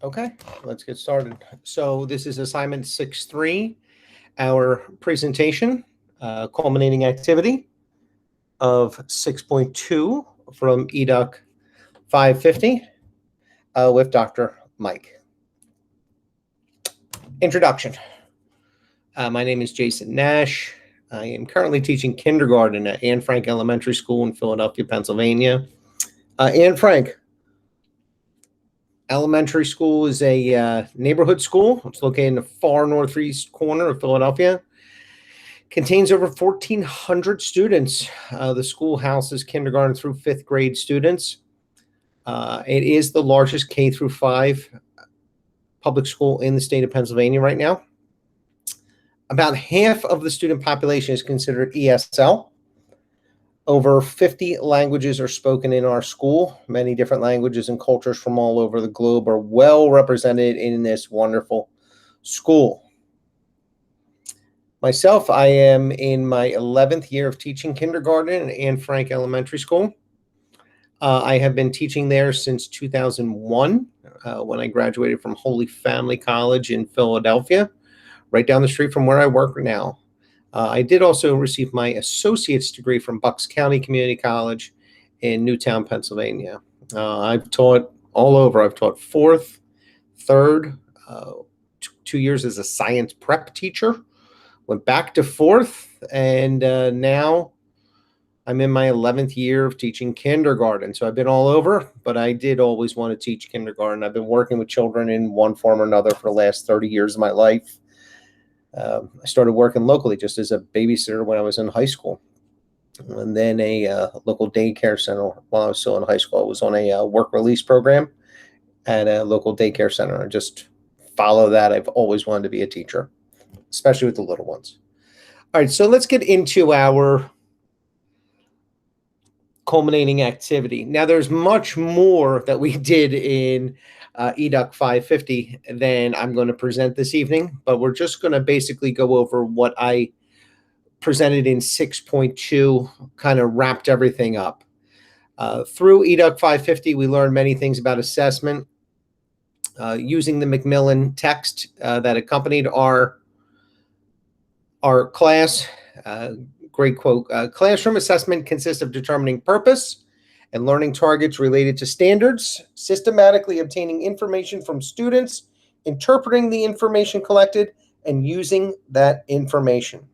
Okay, let's get started. So this is assignment 6.3, our presentation, culminating activity of 6.2 from EDUC 550 with Dr. Mike. Introduction. My name is Jason Nash. I am currently teaching kindergarten at Anne Frank Elementary School in Philadelphia, Pennsylvania. Anne Frank Elementary School is a neighborhood school. It's located in the far northeast corner of Philadelphia. Contains over 1,400 students. The school houses kindergarten through fifth grade students. It is the largest K through 5 public school in the state of Pennsylvania right now. About half of the student population is considered ESL. Over 50 languages are spoken in our school. Many different languages and cultures from all over the globe are well represented in this wonderful school. Myself, I am in my 11th year of teaching kindergarten at Anne Frank Elementary School. I have been teaching there since 2001 when I graduated from Holy Family College in Philadelphia, right down the street from where I work now. I did also receive my associate's degree from Bucks County Community College in Newtown, Pennsylvania. I've taught all over. I've taught fourth, third, 2 years as a science prep teacher, went back to fourth, and now I'm in my 11th year of teaching kindergarten. So I've been all over, but I did always want to teach kindergarten. I've been working with children in one form or another for the last 30 years of my life. I started working locally just as a babysitter when I was in high school, and then a local daycare center while I was still in high school. I was on a work release program at a local daycare center. I just follow that. I've always wanted to be a teacher, especially with the little ones. All right, so let's get into our culminating activity. Now, there's much more that we did in EDUC 550 than I'm going to present this evening, but we're just going to basically go over what I presented in 6.2, kind of wrapped everything up. Through EDUC 550, we learned many things about assessment, using the Macmillan text that accompanied our class. Great quote. Classroom assessment consists of determining purpose and learning targets related to standards, systematically obtaining information from students, interpreting the information collected, and using that information.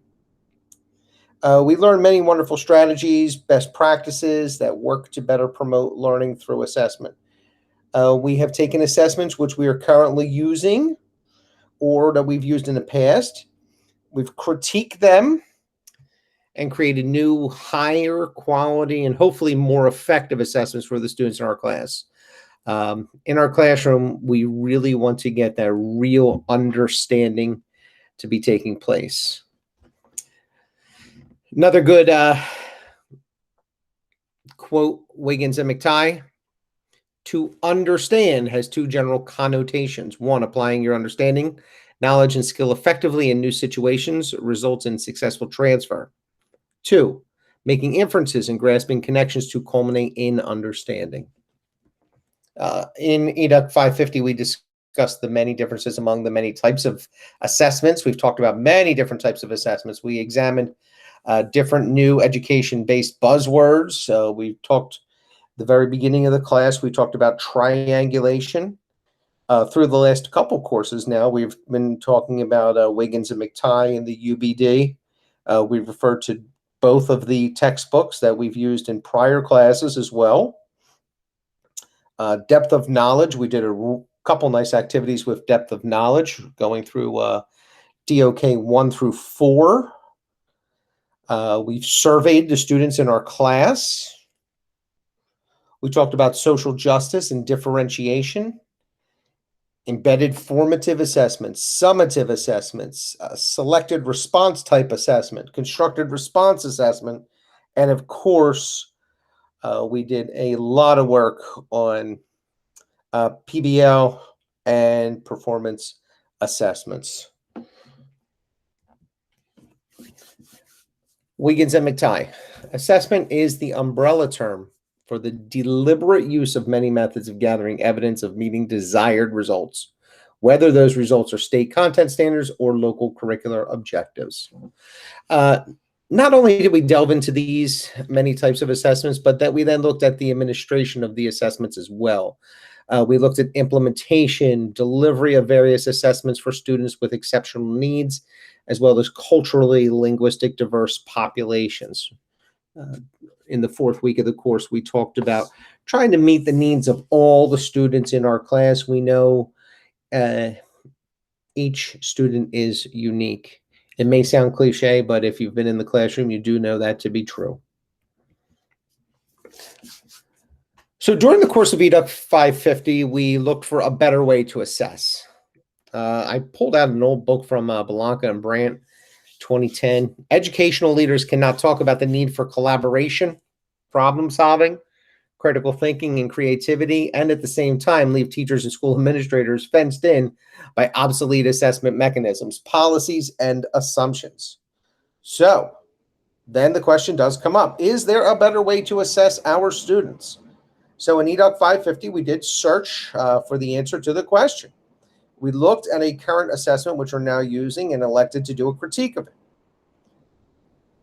We learned many wonderful strategies, best practices that work to better promote learning through assessment. We have taken assessments which we are currently using or that we've used in the past. We've critiqued them and created new, higher quality and hopefully more effective assessments for the students in our class. In our classroom, we really want to get that real understanding to be taking place. Another good quote, Wiggins and McTighe: to understand has two general connotations. One, applying your understanding, knowledge, and skill effectively in new situations results in successful transfer. 2, making inferences and grasping connections to culminate in understanding. In EDUC 550, we discussed the many differences among the many types of assessments. We've talked about many different types of assessments. We examined different new education-based buzzwords. So we talked the very beginning of the class, we talked about triangulation. Through the last couple courses now, we've been talking about Wiggins and McTighe and the UBD. We've referred to both of the textbooks that we've used in prior classes as well. Depth of knowledge, we did a couple nice activities with depth of knowledge, going through DOK 1 through 4. We've surveyed the students in our class. We talked about social justice and differentiation, embedded formative assessments, summative assessments, selected response type assessment, constructed response assessment, and of course, we did a lot of work on PBL and performance assessments. Wiggins and McTighe. Assessment is the umbrella term for the deliberate use of many methods of gathering evidence of meeting desired results, whether those results are state content standards or local curricular objectives. Not only did we delve into these many types of assessments, but that we then looked at the administration of the assessments as well. We looked at implementation, delivery of various assessments for students with exceptional needs, as well as culturally linguistic diverse populations. In the fourth week of the course, we talked about trying to meet the needs of all the students in our class. We know each student is unique. It may sound cliche, but if you've been in the classroom, you do know that to be true. So during the course of EDUC 550, we looked for a better way to assess. I pulled out an old book from Belanca and Brandt, 2010. Educational leaders cannot talk about the need for collaboration, problem solving, critical thinking, and creativity, and at the same time leave teachers and school administrators fenced in by obsolete assessment mechanisms, policies, and assumptions. So then the question does come up, is there a better way to assess our students? So in EDUC 550, we did search for the answer to the question. We looked at a current assessment, which we're now using, and elected to do a critique of it.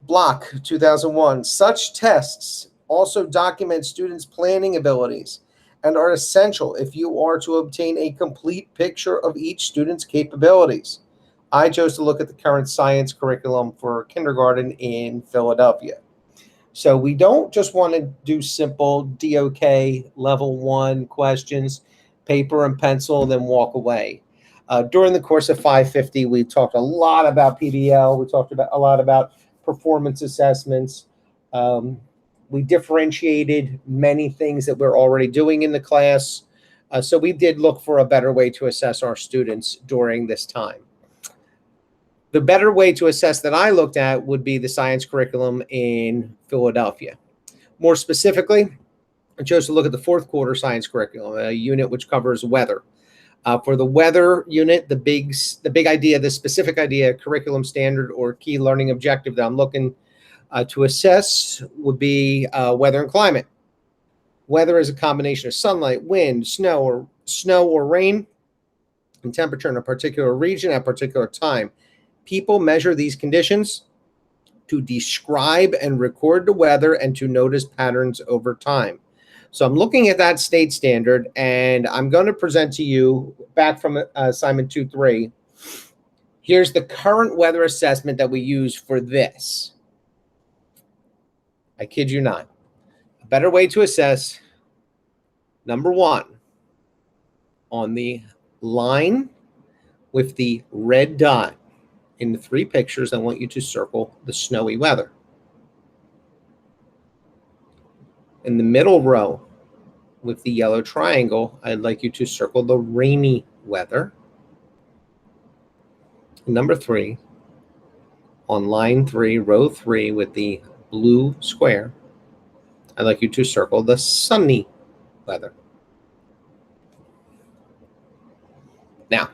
Block 2001, such tests also document students' planning abilities and are essential if you are to obtain a complete picture of each student's capabilities. I chose to look at the current science curriculum for kindergarten in Philadelphia. So we don't just want to do simple DOK level 1 questions, paper and pencil, and then walk away. During the course of 550, we talked a lot about PBL. We talked a lot about performance assessments. We differentiated many things that we're already doing in the class. So we did look for a better way to assess our students during this time. The better way to assess that I looked at would be the science curriculum in Philadelphia. More specifically, I chose to look at the fourth quarter science curriculum, a unit which covers weather. For the weather unit, the big idea, the specific idea, curriculum standard or key learning objective that I'm looking to assess would be weather and climate. Weather is a combination of sunlight, wind, snow or rain, and temperature in a particular region at a particular time. People measure these conditions to describe and record the weather and to notice patterns over time. So I'm looking at that state standard, and I'm going to present to you back from assignment 2-3. Here's the current weather assessment that we use for this. I kid you not. A better way to assess, number 1, on the line with the red dot in the 3 pictures, I want you to circle the snowy weather. In the middle row with the yellow triangle, I'd like you to circle the rainy weather. Number 3, on line 3, row 3 with the blue square, I'd like you to circle the sunny weather. Now,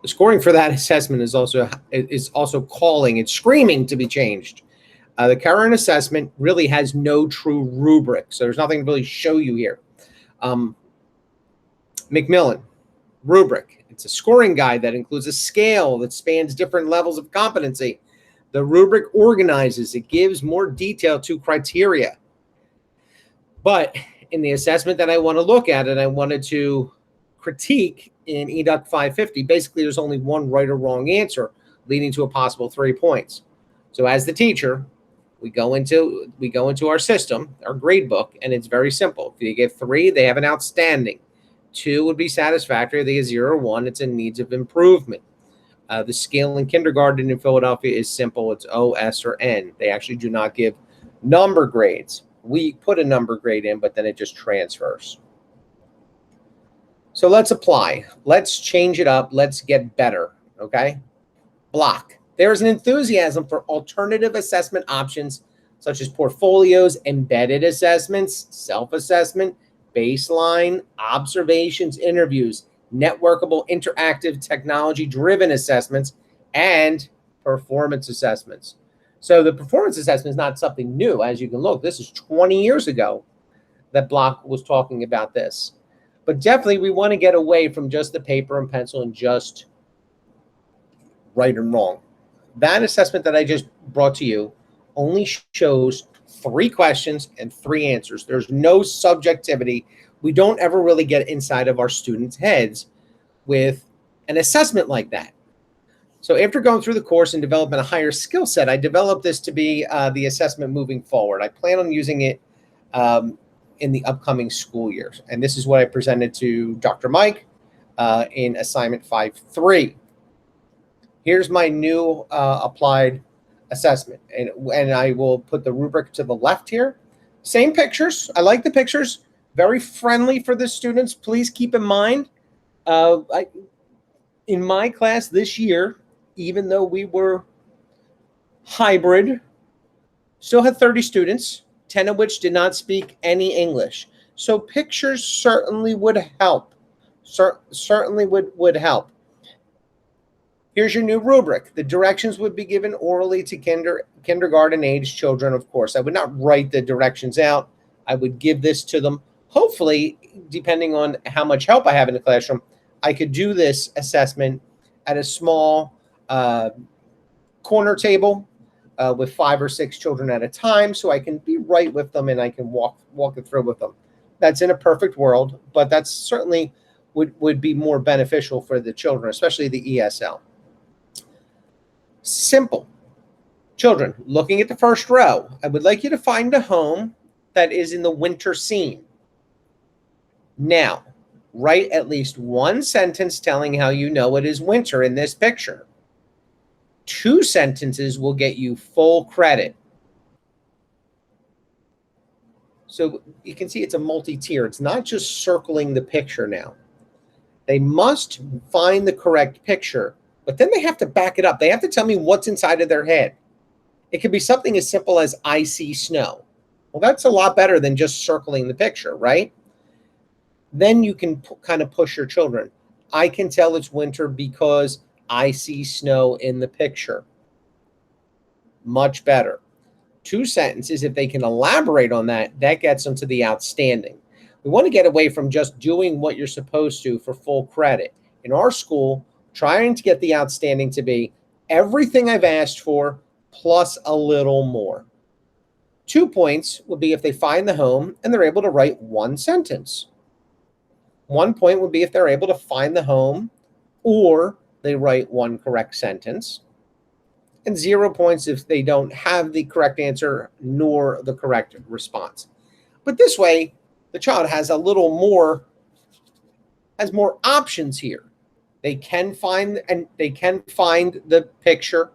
the scoring for that assessment is also calling, it's screaming to be changed. The current assessment really has no true rubric, so there's nothing to really show you here. Macmillan, rubric. It's a scoring guide that includes a scale that spans different levels of competency. The rubric organizes, it gives more detail to criteria. But in the assessment that I want to look at and I wanted to critique in EDUC 550, basically there's only one right or wrong answer leading to a possible 3 points. So as the teacher, we go into our system, our grade book, and it's very simple. If you get 3, they have an outstanding. 2 would be satisfactory. They get 0 or 1. It's in needs of improvement. The scale in kindergarten in Philadelphia is simple. It's O, S, or N. They actually do not give number grades. We put a number grade in, but then it just transfers. So let's apply. Let's change it up. Let's get better, okay? Block. There is an enthusiasm for alternative assessment options such as portfolios, embedded assessments, self-assessment, baseline, observations, interviews, networkable, interactive, technology-driven assessments, and performance assessments. So the performance assessment is not something new. As you can look, this is 20 years ago. that block was talking about this. But definitely we want to get away from just the paper and pencil and just right and wrong. That assessment that I just brought to you only shows 3 questions and 3 answers. There's no subjectivity. We don't ever really get inside of our students' heads with an assessment like that. So after going through the course and developing a higher skill set, I developed this to be the assessment moving forward. I plan on using it in the upcoming school year. And this is what I presented to Dr. Mike in assignment 5.3. Here's my new applied assessment. And I will put the rubric to the left here. Same pictures. I like the pictures. Very friendly for the students. Please keep in mind, in my class this year, even though we were hybrid, still had 30 students, 10 of which did not speak any English. So pictures certainly would help. Certainly would help. Here's your new rubric. The directions would be given orally to kindergarten age children, of course. I would not write the directions out. I would give this to them. Hopefully, depending on how much help I have in the classroom, I could do this assessment at a small corner table with 5 or 6 children at a time, so I can be right with them and I can walk it through with them. That's in a perfect world, but that's certainly would be more beneficial for the children, especially the ESL. Simple. Children, looking at the first row, I would like you to find a home that is in the winter scene. Now, write at least 1 sentence telling how you know it is winter in this picture. 2 sentences will get you full credit. So you can see it's a multi-tier. It's not just circling the picture now. They must find the correct picture, but then they have to back it up. They have to tell me what's inside of their head. It could be something as simple as I see snow. Well, that's a lot better than just circling the picture, right? Then you can kind of push your children. I can tell it's winter because I see snow in the picture. Much better. 2 sentences, if they can elaborate on that, that gets them to the outstanding. We want to get away from just doing what you're supposed to for full credit. In our school, trying to get the outstanding to be everything I've asked for plus a little more. 2 points would be if they find the home and they're able to write 1 sentence. 1 point would be if they're able to find the home or they write 1 correct sentence. And 0 points if they don't have the correct answer nor the correct response. But this way, the child has a little more, has more options here. They can find the picture,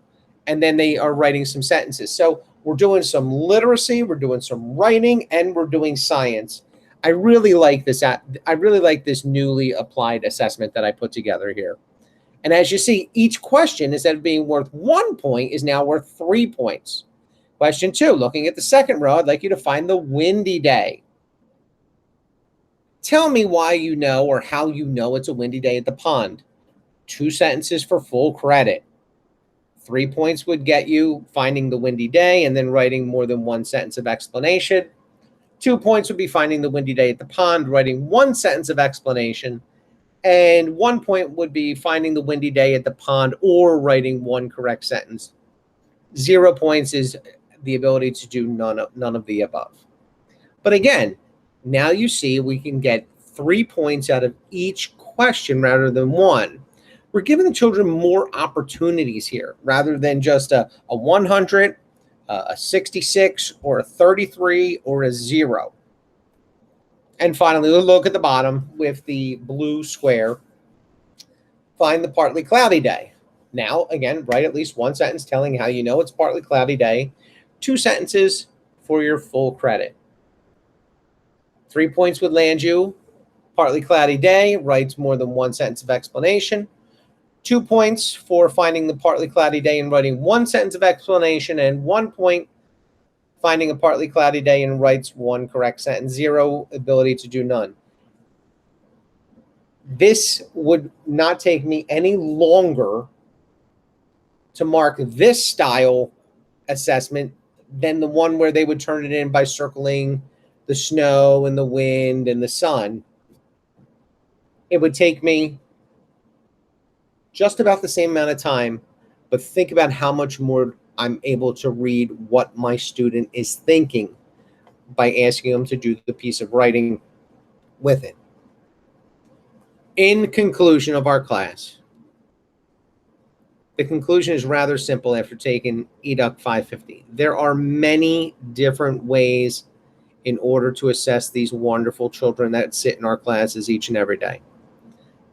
and then they are writing some sentences. So we're doing some literacy, we're doing some writing, and we're doing science. I really like this. I really like this newly applied assessment that I put together here. And as you see, each question, instead of being worth 1 point, is now worth 3 points. Question 2, looking at the second row, I'd like you to find the windy day. Tell me why you know or how you know it's a windy day at the pond. 2 sentences for full credit. 3 points would get you finding the windy day and then writing more than 1 sentence of explanation. 2 points would be finding the windy day at the pond, writing 1 sentence of explanation. And 1 point would be finding the windy day at the pond or writing 1 correct sentence. 0 points is the ability to do none of the above. But again, now you see we can get 3 points out of each question rather than 1. We're giving the children more opportunities here rather than just a 100, a 66, or a 33, or a 0. And finally, we'll look at the bottom with the blue square. Find the partly cloudy day. Now, again, write at least 1 sentence telling how you know it's partly cloudy day. 2 sentences for your full credit. 3 points would land you. Partly cloudy day, writes more than 1 sentence of explanation. 2 points for finding the partly cloudy day and writing 1 sentence of explanation, and 1 point finding a partly cloudy day and writes 1 correct sentence. 0 ability to do none. This would not take me any longer to mark this style assessment than the one where they would turn it in by circling the snow and the wind and the sun, it would take me just about the same amount of time, but think about how much more I'm able to read what my student is thinking by asking them to do the piece of writing with it. In conclusion of our class, the conclusion is rather simple after taking EDUC 550. There are many different ways in order to assess these wonderful children that sit in our classes each and every day.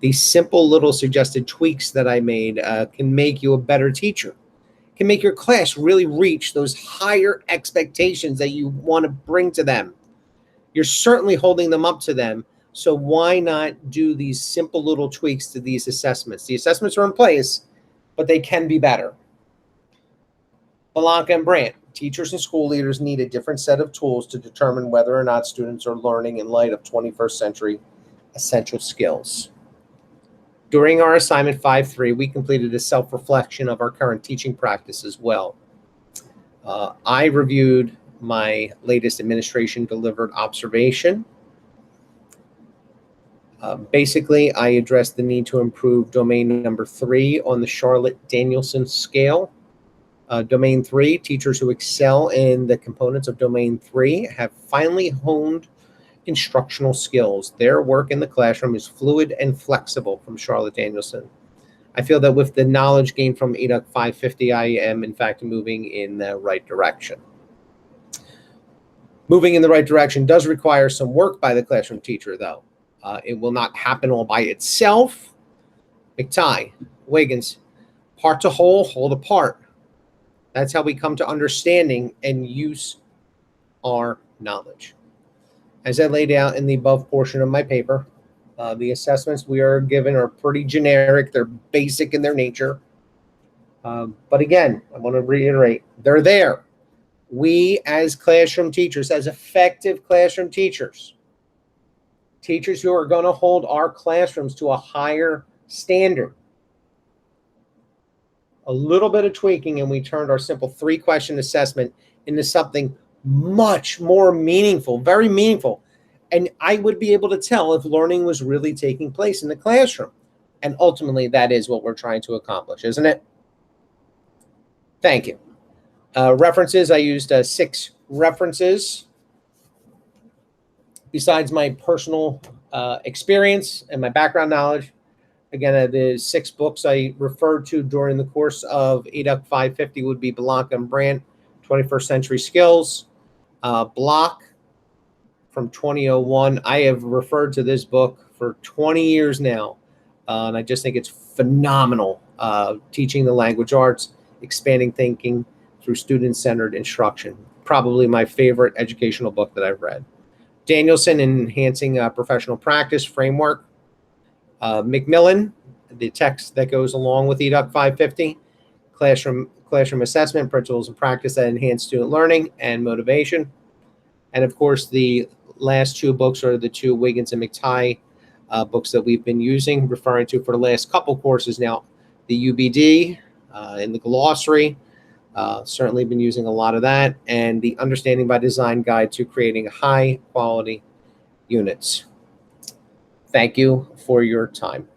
These simple little suggested tweaks that I made can make you a better teacher, can make your class really reach those higher expectations that you want to bring to them. You're certainly holding them up to them. So why not do these simple little tweaks to these assessments? The assessments are in place, but they can be better. Blanca and Brandt, teachers and school leaders need a different set of tools to determine whether or not students are learning in light of 21st century essential skills. During our assignment 5.3, we completed a self-reflection of our current teaching practice as well. I reviewed my latest administration delivered observation. Basically, I addressed the need to improve domain number 3 on the Charlotte-Danielson scale. Domain 3, teachers who excel in the components of domain 3 have finally honed instructional skills. Their work in the classroom is fluid and flexible from Charlotte-Danielson. I feel that with the knowledge gained from EDUC 550, I am in fact moving in the right direction. Moving in the right direction does require some work by the classroom teacher, though. It will not happen all by itself. McTighe, Wiggins, part to whole, whole to part. That's how we come to understanding and use our knowledge. As I laid out in the above portion of my paper, the assessments we are given are pretty generic. They're basic in their nature. But again, I want to reiterate, they're there. We as classroom teachers, as effective classroom teachers, teachers who are going to hold our classrooms to a higher standard, a little bit of tweaking, and we turned our simple 3-question assessment into something much more meaningful, very meaningful. And I would be able to tell if learning was really taking place in the classroom. And ultimately, that is what we're trying to accomplish, isn't it? Thank you. References, I used 6 references. Besides my personal experience and my background knowledge, again, the 6 books I referred to during the course of EDUC 550 would be Blanca and Brandt, 21st Century Skills. Block from 2001. I have referred to this book for 20 years now, and I just think it's phenomenal. Teaching the language arts, expanding thinking through student-centered instruction. Probably my favorite educational book that I've read. Danielson, Enhancing Professional Practice Framework. Macmillan, the text that goes along with EDUC 550. Classroom Assessment, Principles and Practice that Enhance Student Learning and Motivation. And of course, the last 2 books are the 2 Wiggins and McTighe books that we've been using, referring to for the last couple courses now. The UBD in the glossary, certainly been using a lot of that, and the Understanding by Design Guide to Creating High Quality Units. Thank you for your time.